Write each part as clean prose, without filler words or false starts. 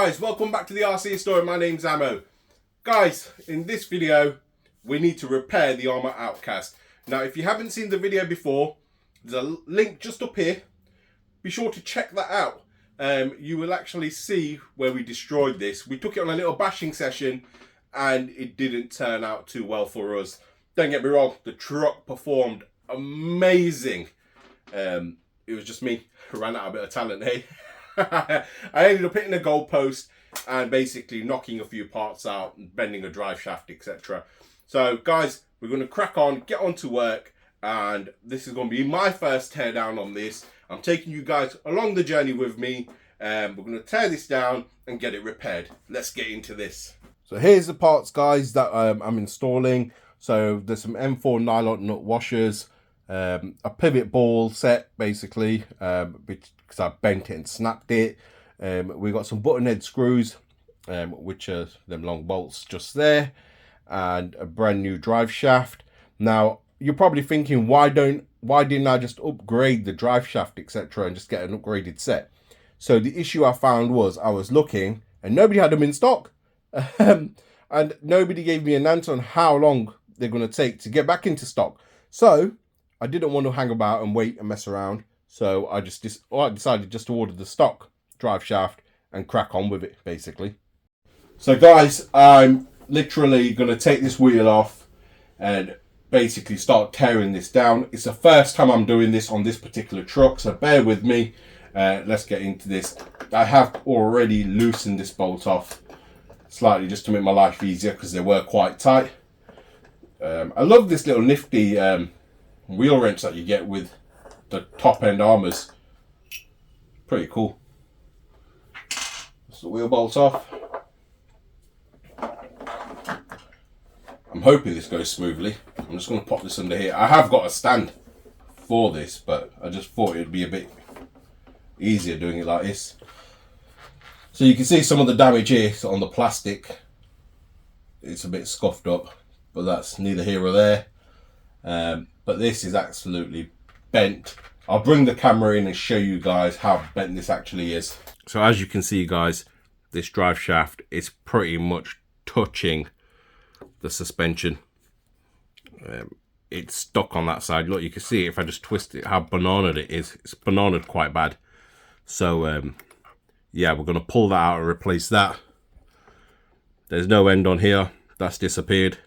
guys, welcome back to the RC Story. My name's Ammo. Guys, in this video, we need to repair the Arrma Outcast. Now, if you haven't seen the video before, there's a link just up here. Be sure to check that out. You will actually see where we destroyed this. We took it on a little bashing session and it didn't turn out too well for us. Don't get me wrong, the truck performed amazing. It was just me who ran out a bit of talent, hey? I ended up hitting a goalpost and basically knocking a few parts out and bending a drive shaft, etc. So guys, we're going to crack on, get on to work, and this is going to be my first teardown on this. I'm taking you guys along the journey with me. We're going to tear this down and get it repaired. Let's get into this. So here's the parts, guys, that I'm installing. So there's some M4 nylon nut washers, a pivot ball set basically, because I bent it and snapped it. We got some button head screws, which are them long bolts just there, and a brand new drive shaft. Now you're probably thinking, why didn't I just upgrade the drive shaft, etc., and just get an upgraded set? So the issue I found was I was looking and nobody had them in stock. And nobody gave me an answer on how long they're going to take to get back into stock. So I didn't want to hang about and wait and mess around. So I decided just to order the stock drive shaft and crack on with it, basically. So guys, I'm literally going to take this wheel off and basically start tearing this down. It's the first time I'm doing this on this particular truck, so bear with me. Let's get into this. I have already loosened this bolt off slightly just to make my life easier because they were quite tight. I love this little nifty wheel wrench that you get with the top end Arrmas. Pretty cool. That's the wheel bolts off. I'm hoping this goes smoothly. I'm just going to pop this under here. I have got a stand for this, but I just thought it'd be a bit easier doing it like this. So you can see some of the damage here on the plastic. It's a bit scuffed up, but that's neither here or there. But this is absolutely bent. I'll bring the camera in and show you guys how bent this actually is. So as you can see, guys, this drive shaft is pretty much touching the suspension. It's stuck on that side. Look, you can see if I just twist it, how bananaed it is. It's bananaed quite bad. So yeah, we're going to pull that out and replace that. There's no end on here. That's disappeared.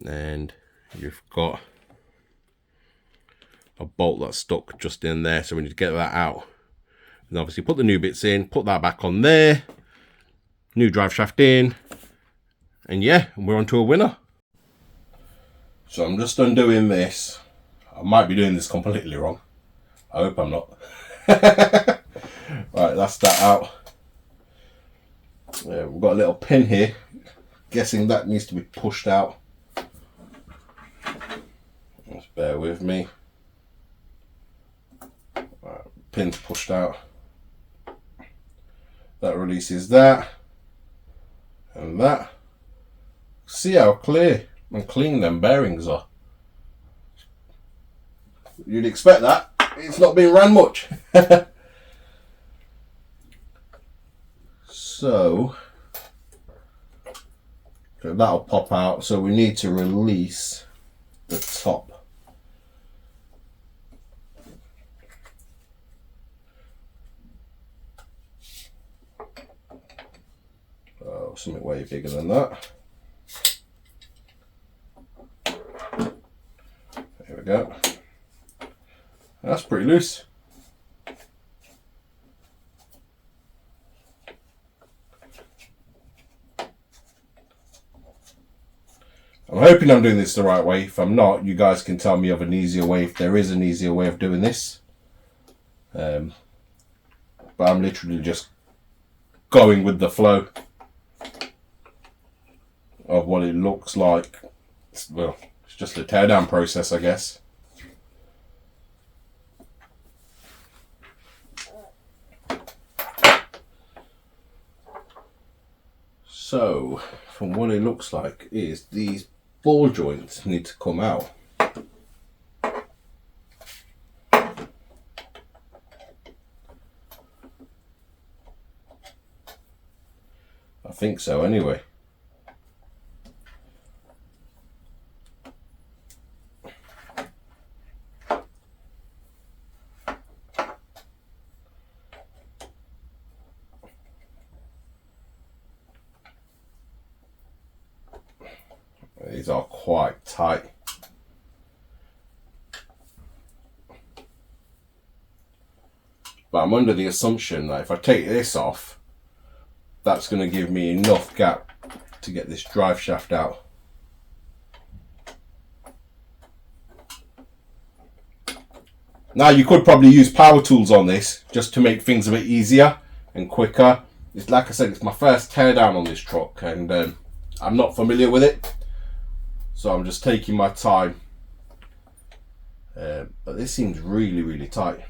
And you've got a bolt that's stuck just in there, so we need to get that out. And obviously put the new bits in, put that back on there, new drive shaft in, and yeah, we're on to a winner. So I'm just undoing this. I might be doing this completely wrong. I hope I'm not. Right, that's that out. Yeah, we've got a little pin here. Guessing that needs to be pushed out. Just bear with me. Right, pin's pushed out. That releases that. And that. See how clear and clean them bearings are. You'd expect that. It's not been ran much. So that'll pop out. So we need to release the top. Oh, something way bigger than that. There we go. That's pretty loose. I'm hoping I'm doing this the right way. If I'm not, you guys can tell me of an easier way, if there is an easier way of doing this. But I'm literally just going with the flow of what it looks like. Well, it's just a teardown process, I guess. So, from what it looks like is these ball joints need to come out. I think so anyway. These are quite tight. But I'm under the assumption that if I take this off, that's going to give me enough gap to get this drive shaft out. Now you could probably use power tools on this just to make things a bit easier and quicker. It's like I said, it's my first teardown on this truck, and I'm not familiar with it, so I'm just taking my time. But this seems really, really tight.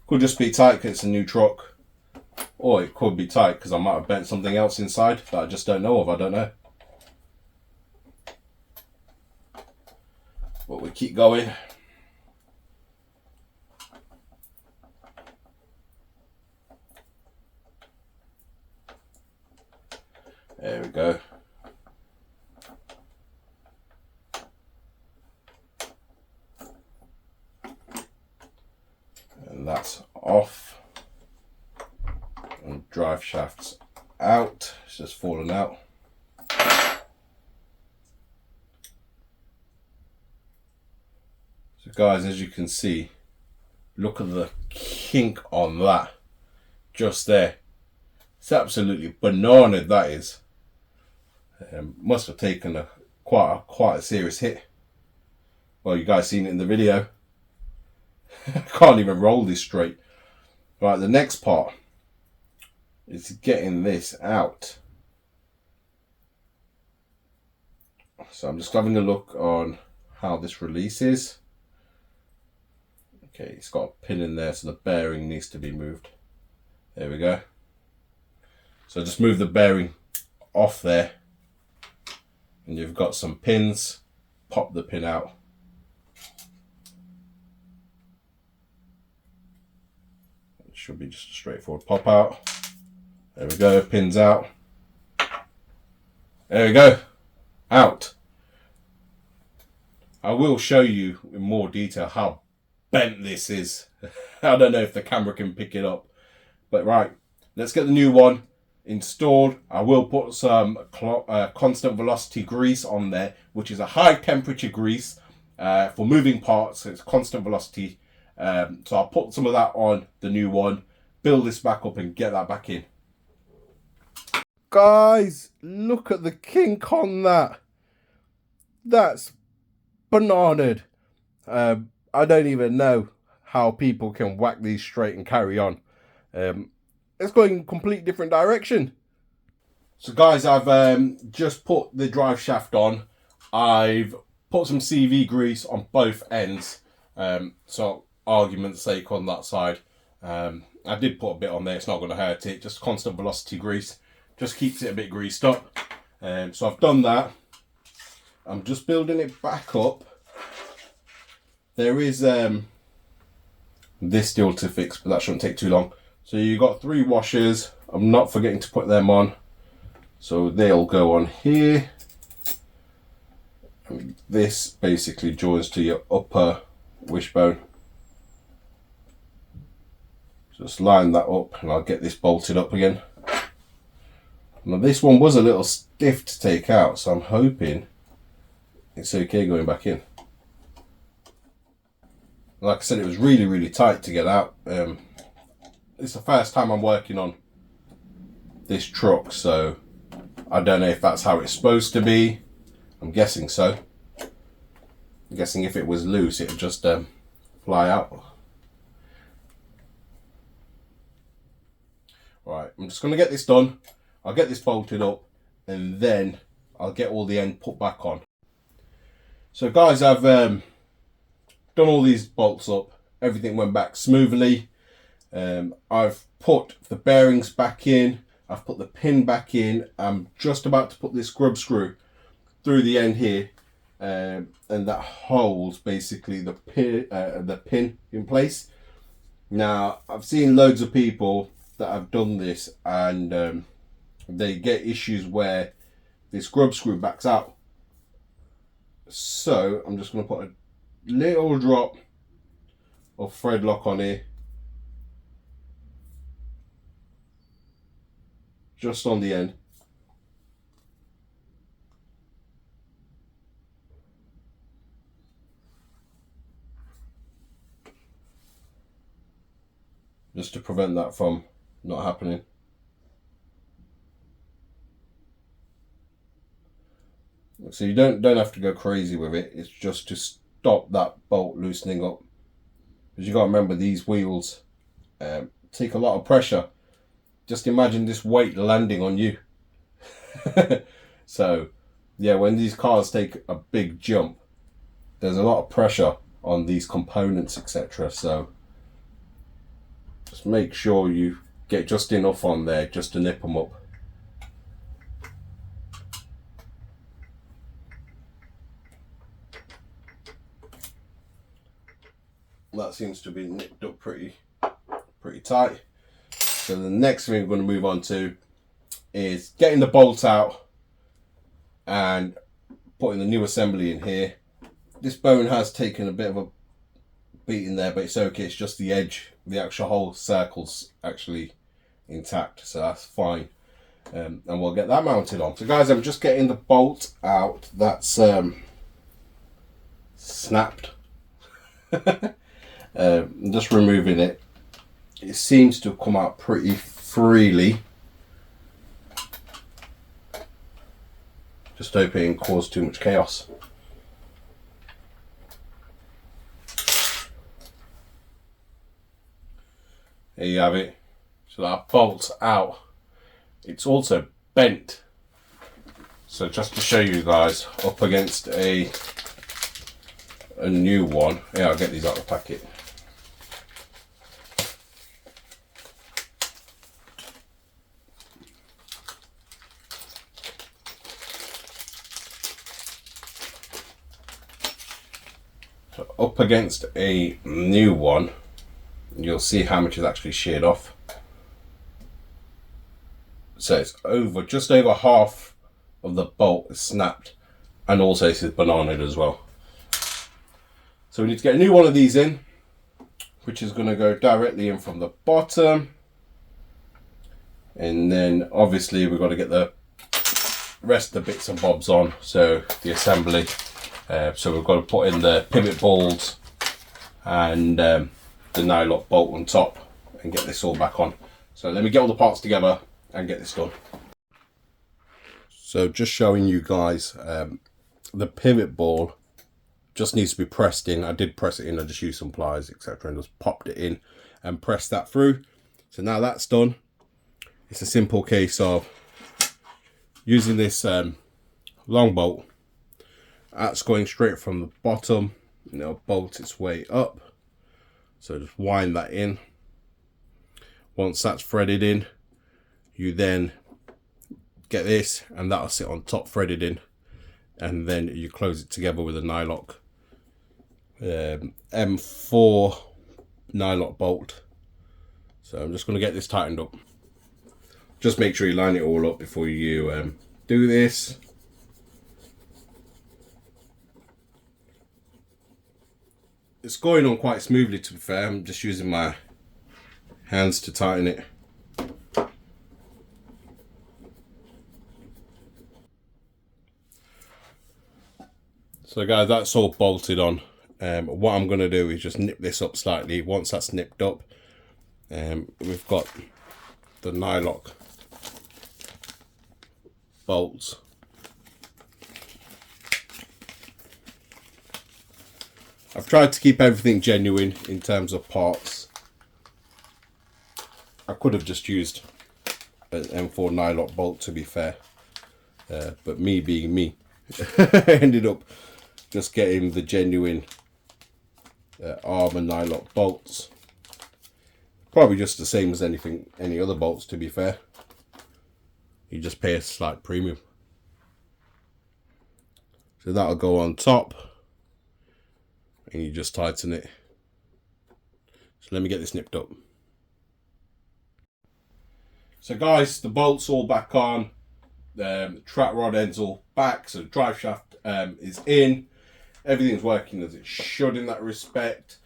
Could just be tight because it's a new truck, or it could be tight because I might have bent something else inside that I just don't know of. I don't know. But we keep going. There we go. And that's off. And drive shaft's out. It's just fallen out. So guys, as you can see, look at the kink on that. Just there. It's absolutely banana, that is. Must have taken quite a serious hit. Well, you guys seen it in the video. I can't even roll this straight. Right, the next part is getting this out. So I'm just having a look on how this releases. Okay, it's got a pin in there, so the bearing needs to be moved. There we go. So just move the bearing off there, and you've got some pins. Pop the pin out. It should be just a straightforward pop out. There we go, pins out. There we go, out. I will show you in more detail how bent this is. I don't know if the camera can pick it up, but right, let's get the new one installed. I will put some constant velocity grease on there, which is a high temperature grease for moving parts. So it's constant velocity. So I'll put some of that on the new one, build this back up and get that back in. Guys, look at the kink on that. That's bananaed. I don't even know how people can whack these straight and carry on. It's going in a complete different direction. So guys, I've just put the drive shaft on. I've put some CV grease on both ends. So argument's sake on that side. I did put a bit on there, it's not going to hurt it. Just constant velocity grease. Just keeps it a bit greased up. So I've done that. I'm just building it back up. There is this still to fix, but that shouldn't take too long. So you got 3 washers. I'm not forgetting to put them on. So they'll go on here. And this basically joins to your upper wishbone. Just line that up and I'll get this bolted up again. Now this one was a little stiff to take out, so I'm hoping it's okay going back in. Like I said, it was really, really tight to get out. It's the first time I'm working on this truck, so I don't know if that's how it's supposed to be. I'm guessing so. I'm guessing if it was loose, it would just fly out. Right, I'm just going to get this done. I'll get this bolted up and then I'll get all the end put back on. So guys, I've done all these bolts up. Everything went back smoothly. I've put the bearings back in. I've put the pin back in. I'm just about to put this grub screw through the end here. And that holds basically the pin in place. Now, I've seen loads of people that have done this and they get issues where this grub screw backs out. So I'm just going to put a little drop of thread lock on here, just on the end. Just to prevent that from not happening. So you don't have to go crazy with it. It's just to stop that bolt loosening up. Because you got to remember, these wheels take a lot of pressure. Just imagine this weight landing on you. So yeah, when these cars take a big jump, there's a lot of pressure on these components, etc. So just make sure you get just enough on there just to nip them up. That seems to be nipped up pretty tight. So the next thing we're going to move on to is getting the bolts out and putting the new assembly in here. This bone has taken a bit of a beating there, but it's okay. It's just the edge. The actual whole circle's actually intact, so that's fine. And we'll get that mounted on. So guys, I'm just getting the bolt out. That's snapped. I'm just removing it. It seems to have come out pretty freely. Just hope it didn't cause too much chaos. There you have it. So that bolt's out. It's also bent. So just to show you guys, up against a new one. Yeah, I'll get these out of the packet. So up against a new one, you'll see how much is actually sheared off. So it's just over half of the bolt is snapped, and also this is bananaed as well. So we need to get a new one of these in, which is going to go directly in from the bottom, and then obviously we've got to get the rest of the bits and bobs on. So the assembly, so we've got to put in the pivot balls and the nylock bolt on top and get this all back on. So let me get all the parts together and get this done. So just showing you guys, the pivot ball just needs to be pressed in. I did press it in, I just used some pliers, etc., and just popped it in and pressed that through. So now that's done, it's a simple case of using this long bolt. That's going straight from the bottom, and it'll bolt its way up. So just wind that in. Once that's threaded in, you then get this, and that'll sit on top threaded in, and then you close it together with a nylock M4 nylock bolt. So I'm just going to get this tightened up. Just make sure you line it all up before you do this. It's going on quite smoothly, to be fair. I'm just using my hands to tighten it. So guys, that's all bolted on. What I'm going to do is just nip this up slightly. Once that's nipped up, we've got the nylock bolts. I've tried to keep everything genuine in terms of parts. I could have just used an M4 nylock bolt, to be fair. But me being me, ended up just getting the genuine Arrma nylock bolts. Probably just the same as any other bolts, to be fair. You just pay a slight premium. So that'll go on top, and you just tighten it. So let me get this nipped up. So guys, the bolt's all back on. The track rod end's all back, so the drive shaft is in. Everything's working as it should in that respect.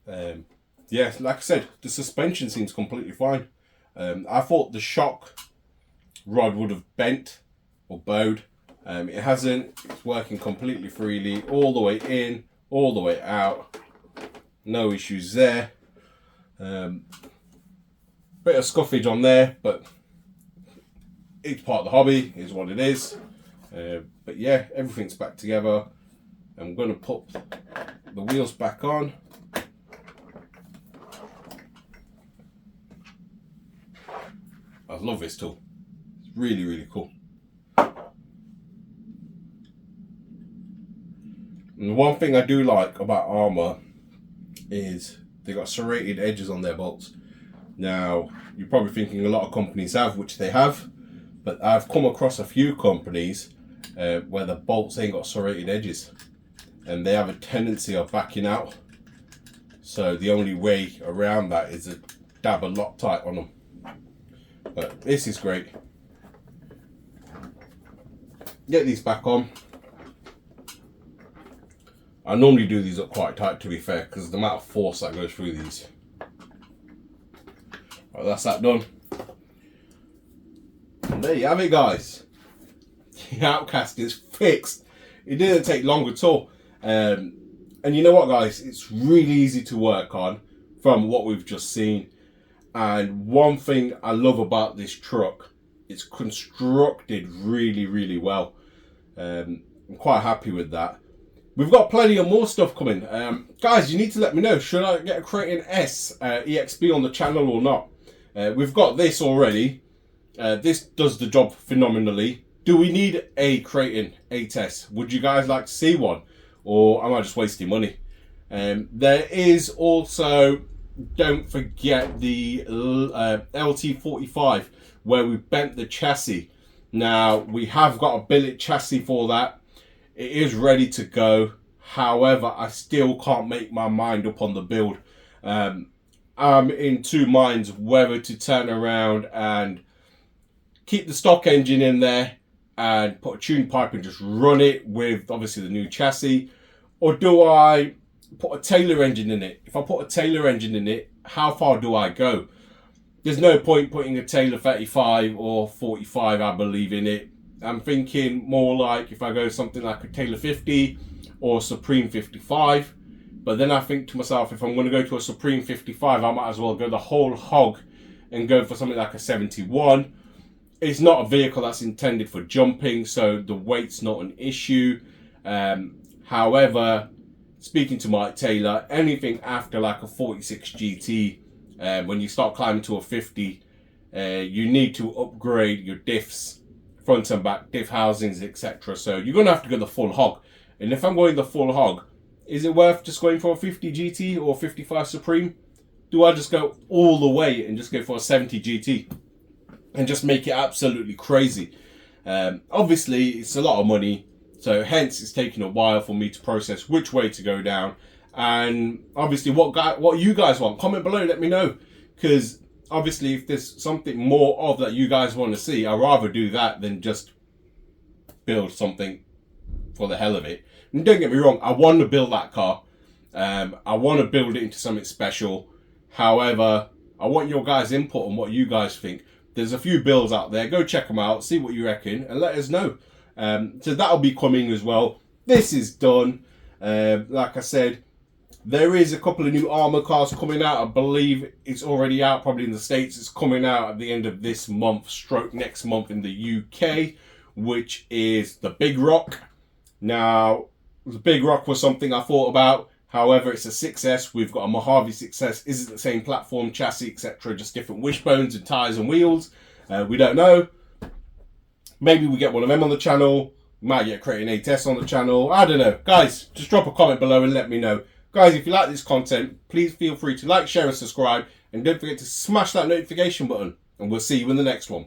Yeah, like I said, the suspension seems completely fine. I thought the shock rod would have bent or bowed. It hasn't. It's working completely freely, all the way in, all the way out. No issues there. Bit of scuffage on there, but it's part of the hobby, is what it is. But yeah, everything's back together. I'm going to put the wheels back on. I love this tool. It's really, really cool. And one thing I do like about Arrma is they got serrated edges on their bolts. Now, you're probably thinking a lot of companies have, which they have, but I've come across a few companies where the bolts ain't got serrated edges, and they have a tendency of backing out. So the only way around that is to dab a Loctite on them. But this is great. Get these back on. I normally do these up quite tight, to be fair, because the amount of force that goes through these. Right, that's that done. And there you have it, guys. The Outcast is fixed. It didn't take long at all. And you know what, guys? It's really easy to work on from what we've just seen. And one thing I love about this truck, it's constructed really, really well. I'm quite happy with that. We've got plenty of more stuff coming. Guys, you need to let me know, should I get a Kraton S EXB on the channel or not? We've got this already. This does the job phenomenally. Do we need a Kraton 8S? Would you guys like to see one? Or am I just wasting money? There is also, don't forget, the LT45, where we bent the chassis. Now, we have got a billet chassis for that. It is ready to go. However, I still can't make my mind up on the build. I'm in two minds whether to turn around and keep the stock engine in there and put a tune pipe and just run it with obviously the new chassis, or do I put a Taylor engine in it? If I put a Taylor engine in it, how far do I go? There's no point putting a Taylor 35 or 45, I believe, in it. I'm thinking more like if I go something like a Taylor 50 or a Supreme 55. But then I think to myself, if I'm going to go to a Supreme 55, I might as well go the whole hog and go for something like a 71. It's not a vehicle that's intended for jumping, so the weight's not an issue. However, speaking to Mike Taylor, anything after like a 46 GT, when you start climbing to a 50, you need to upgrade your diffs, front and back diff housings, etc. So you're going to have to go the full hog. And if I'm going the full hog, is it worth just going for a 50 GT or 55 Supreme? Do I just go all the way and just go for a 70 GT and just make it absolutely crazy? Obviously, it's a lot of money, so hence it's taking a while for me to process which way to go down. And obviously, what you guys want, comment below, let me know, because obviously if there's something more of that you guys want to see, I'd rather do that than just build something for the hell of it. And don't get me wrong, I want to build that car. I want to build it into something special. However, I want your guys' input on what you guys think. There's a few builds out there. Go check them out, see what you reckon, and let us know. So that'll be coming as well. This is done. Like I said, there is a couple of new Arrma cars coming out. I believe it's already out, probably in the States. It's coming out at the end of this month, stroke next month in the UK, which is the Big Rock. Now, the Big Rock was something I thought about. However, it's a 6S. We've got a Mojave 6S. Is it the same platform, chassis, etc.? Just different wishbones and tyres and wheels. We don't know. Maybe we get one of them on the channel. Might get Creating ATS on the channel. I don't know. Guys, just drop a comment below and let me know. Guys, if you like this content, please feel free to like, share and subscribe. And don't forget to smash that notification button. And we'll see you in the next one.